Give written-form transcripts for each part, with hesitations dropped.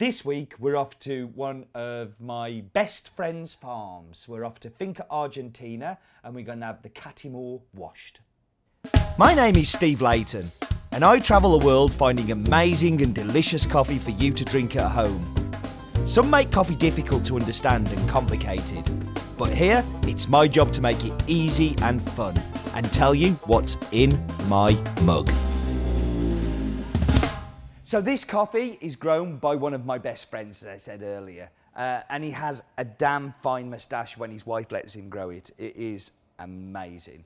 This week, we're off to one of my best friend's farms. We're off to Finca Argentina, and we're going to have the Catimor washed. My name is Steve Layton, and I travel the world finding amazing and delicious coffee for you to drink at home. Some make coffee difficult to understand and complicated, but here, it's my job to make it easy and fun, and tell you what's in my mug. So this coffee is grown by one of my best friends, as I said earlier, and he has a damn fine moustache when his wife lets him grow it. It is amazing.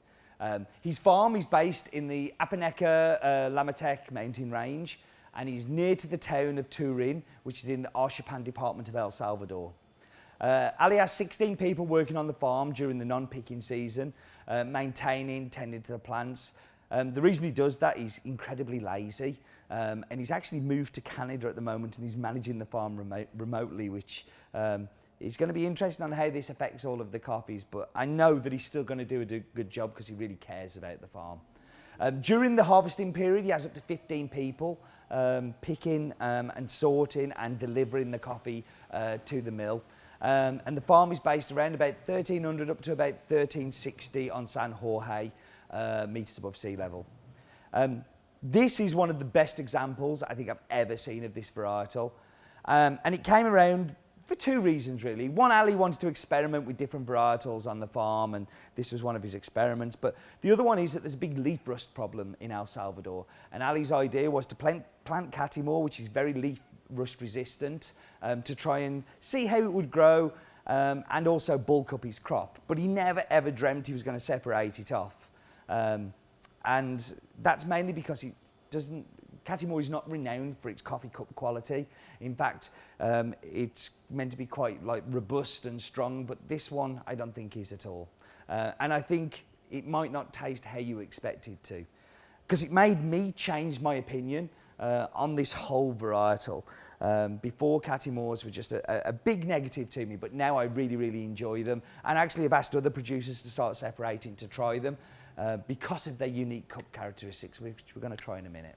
His farm is based in the Apaneca-Lamatec mountain range, and he's near to the town of Turin, which is in the Archipan department of El Salvador. Ali has 16 people working on the farm during the non-picking season, tending to the plants. The reason he does that, he's incredibly lazy, and he's actually moved to Canada at the moment, and he's managing the farm remotely, which is going to be interesting on how this affects all of the coffees, but I know that he's still going to do a good job because he really cares about the farm. During the harvesting period, he has up to 15 people picking and sorting and delivering the coffee to the mill. And the farm is based around about 1,300 up to about 1,360 on San Jorge, meters above sea level. This is one of the best examples I think I've ever seen of this varietal. And it came around for two reasons, really. One, Ali wanted to experiment with different varietals on the farm, and this was one of his experiments. But the other one is that there's a big leaf rust problem in El Salvador. And Ali's idea was to plant Catimor, which is very leaf rust resistant, to try and see how it would grow and also bulk up his crop. But he never ever dreamt he was going to separate it off. And that's mainly because Catimor is not renowned for its coffee cup quality. In fact, it's meant to be quite robust and strong, but this one I don't think is at all. And I think it might not taste how you expect it to, because it made me change my opinion on this whole varietal. Before, Catimors were just a big negative to me, but now I really, really enjoy them, and actually have asked other producers to start separating to try them because of their unique cup characteristics, which we're going to try in a minute.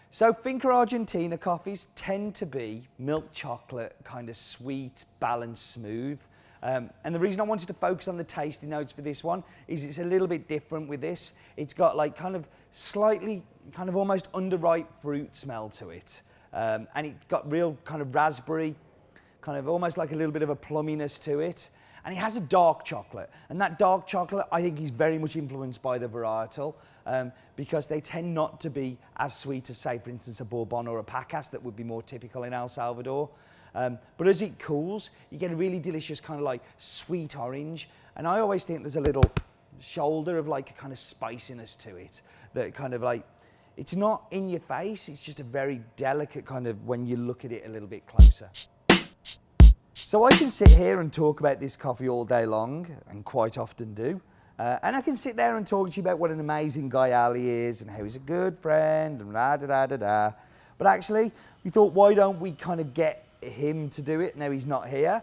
So Finca Argentina coffees tend to be milk chocolate, kind of sweet, balanced, smooth. And the reason I wanted to focus on the tasty notes for this one is it's a little bit different with this. It's got slightly almost underripe fruit smell to it. And it's got real kind of raspberry, kind of almost like a little bit of a plumminess to it. And it has a dark chocolate, and that dark chocolate I think is very much influenced by the varietal because they tend not to be as sweet as, say, for instance, a Bourbon or a Pacas that would be more typical in El Salvador. But as it cools, you get a really delicious kind of sweet orange, and I always think there's a little shoulder of a kind of spiciness to it that kind of it's not in your face, it's just a very delicate kind of when you look at it a little bit closer. So I can sit here and talk about this coffee all day long, and quite often do. And I can sit there and talk to you about what an amazing guy Ali is, and how he's a good friend, and da-da-da-da-da. But actually, we thought, why don't we kind of get him to do it? Now he's not here.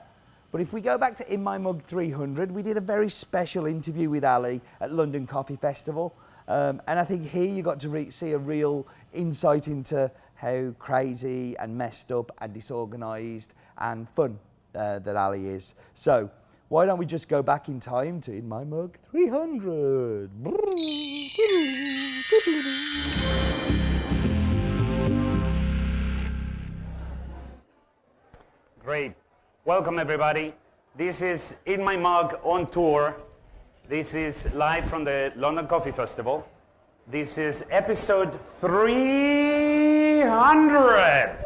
But if we go back to In My Mug 300, we did a very special interview with Ali at London Coffee Festival. And I think here you got to see a real insight into how crazy and messed up and disorganised and fun that Ali is. So why don't we just go back in time to In My Mug 300. Great. Welcome everybody. This is In My Mug on tour. This is live from the London Coffee Festival. This is episode 300.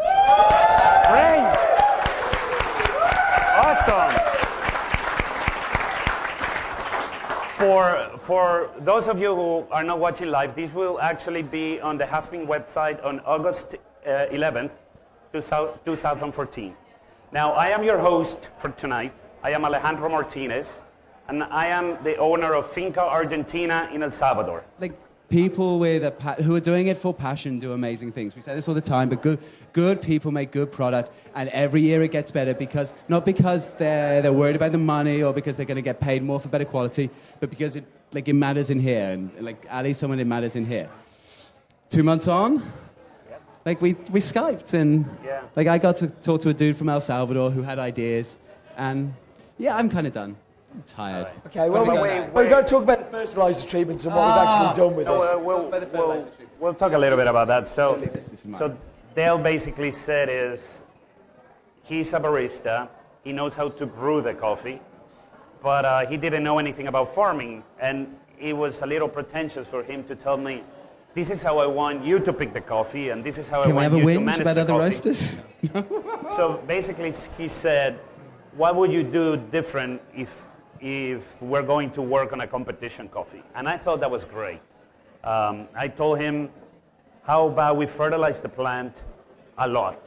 Great. Awesome. For those of you who are not watching live, this will actually be on the Haspin website on August 11th, 2014. Now, I am your host for tonight. I am Alejandro Martinez, and I am the owner of Finca Argentina in El Salvador. People who are doing it for passion do amazing things. We say this all the time, but good people make good product, and every year it gets better not because they're worried about the money or because they're going to get paid more for better quality, but because it matters in here, and Ali's someone it matters in here. 2 months on, Like we Skyped and Yeah. like I got to talk to a dude from El Salvador who had ideas, and yeah, I'm kind of done. I'm tired. All right. Okay, well, Wait. we've got to talk about the fertilizer treatments and what we've actually done with So this. we'll talk a little bit about that. So, This is mine. so Dale basically said is he's a barista. He knows how to brew the coffee, but he didn't know anything about farming, and it was a little pretentious for him to tell me, "This is how I want you to pick the coffee, and this is how Can I we want have a you to whinge manage about the other coffee." roasters? So basically, he said, "What would you do different if we're going to work on a competition coffee?" And I thought that was great. I told him, "How about we fertilize the plant a lot?"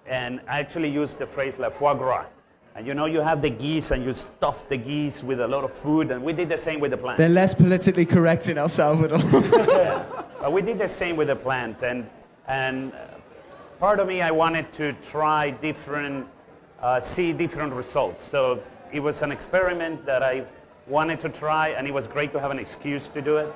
And I actually used the phrase "la foie gras." And you know, you have the geese and you stuff the geese with a lot of food, and we did the same with the plant. They're less politically correct in El Salvador. But we did the same with the plant, and part of me, I wanted to try different, see different results. So it was an experiment that I wanted to try, and it was great to have an excuse to do it.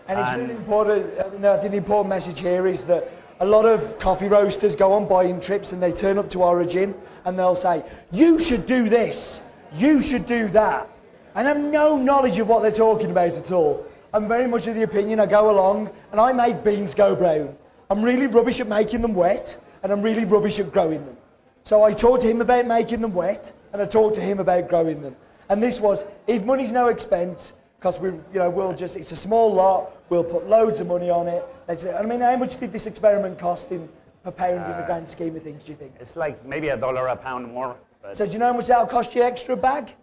And it's really important. I mean, I think the important message here is that a lot of coffee roasters go on buying trips and they turn up to Origin and they'll say, "You should do this, you should do that," and have no knowledge of what they're talking about at all. I'm very much of the opinion I go along and I make beans go brown. I'm really rubbish at making them wet and I'm really rubbish at growing them. So I talked to him about making them wet and I talked to him about growing them. And this was, if money's no expense, because it's a small lot, we'll put loads of money on it. I mean, how much did this experiment cost per pound in the grand scheme of things, do you think? It's like maybe $1 a pound more. But So do you know how much that'll cost you extra bag?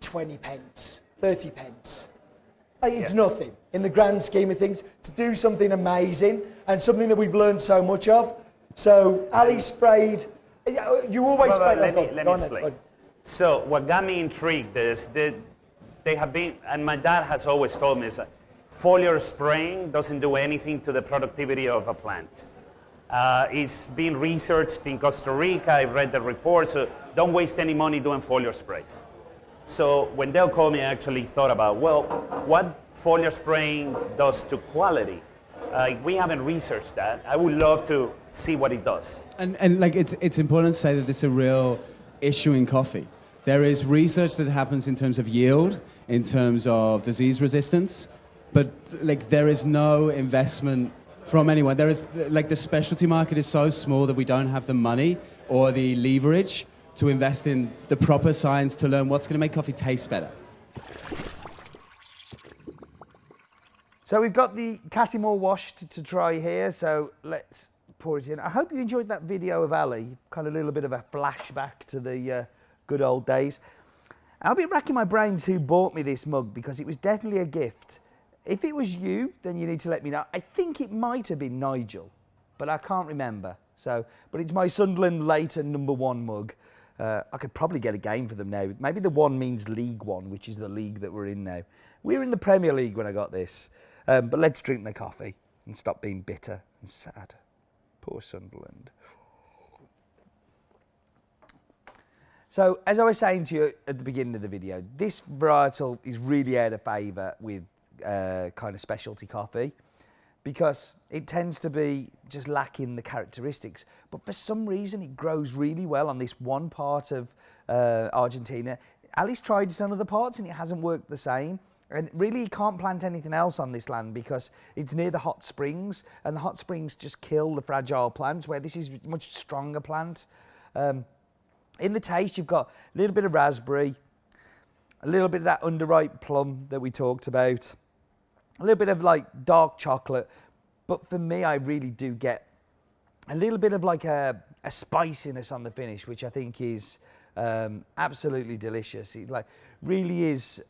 20 pence, 30 pence. Like, it's nothing in the grand scheme of things to do something amazing and something that we've learned so much of. So Ali sprayed, you always spray. Let me explain. So what got me intrigued is that they have been, and my dad has always told me, is that foliar spraying doesn't do anything to the productivity of a plant. It's been researched in Costa Rica. I've read the report, so don't waste any money doing foliar sprays. So when Dale called me, I actually thought about, well, what foliar spraying does to quality. We haven't researched that. I would love to see what it does. And like it's important to say that this is a real issue in coffee. There is research that happens in terms of yield, in terms of disease resistance, but like there is no investment from anyone. There is like the specialty market is so small that we don't have the money or the leverage to invest in the proper science to learn what's going to make coffee taste better. So we've got the Catimor wash to try here, so let's pour it in. I hope you enjoyed that video of Ali, kind of a little bit of a flashback to the good old days. I'll be racking my brains who bought me this mug because it was definitely a gift. If it was you, then you need to let me know. I think it might have been Nigel, but I can't remember. So, but it's my Sunderland Leighton #1 mug. I could probably get a game for them now. Maybe the one means League One, which is the league that we're in now. We were in the Premier League when I got this. But let's drink the coffee and stop being bitter and sad. Poor Sunderland. So, as I was saying to you at the beginning of the video, this varietal is really out of favour with kind of specialty coffee because it tends to be just lacking the characteristics. But for some reason, it grows really well on this one part of Argentina. Ali's tried it on other parts and it hasn't worked the same. And really, you can't plant anything else on this land because it's near the hot springs, and the hot springs just kill the fragile plants, where this is a much stronger plant. In the taste, you've got a little bit of raspberry, a little bit of that underripe plum that we talked about, a little bit of like dark chocolate. But for me, I really do get a little bit of like a spiciness on the finish, which I think is absolutely delicious. It like really is.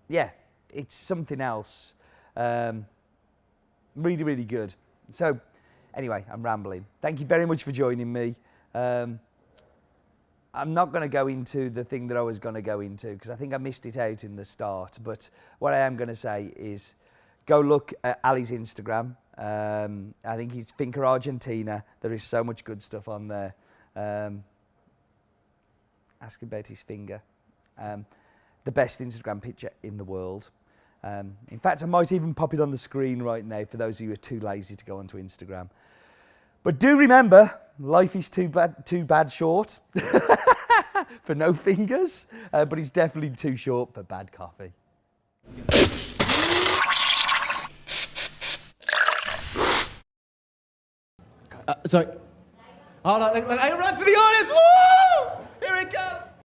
Yeah, it's something else. Really, really good. So, anyway, I'm rambling. Thank you very much for joining me. I'm not going to go into the thing that I was going to go into because I think I missed it out in the start. But what I am going to say is go look at Ali's Instagram. I think he's Finca Argentina. There is so much good stuff on there. Ask about his finger. The best Instagram picture in the world. In fact, I might even pop it on the screen right now for those of you who are too lazy to go onto Instagram. But do remember, life is too bad short for no fingers, but it's definitely too short for bad coffee. Sorry. Hold on, I run to the audience. Woo!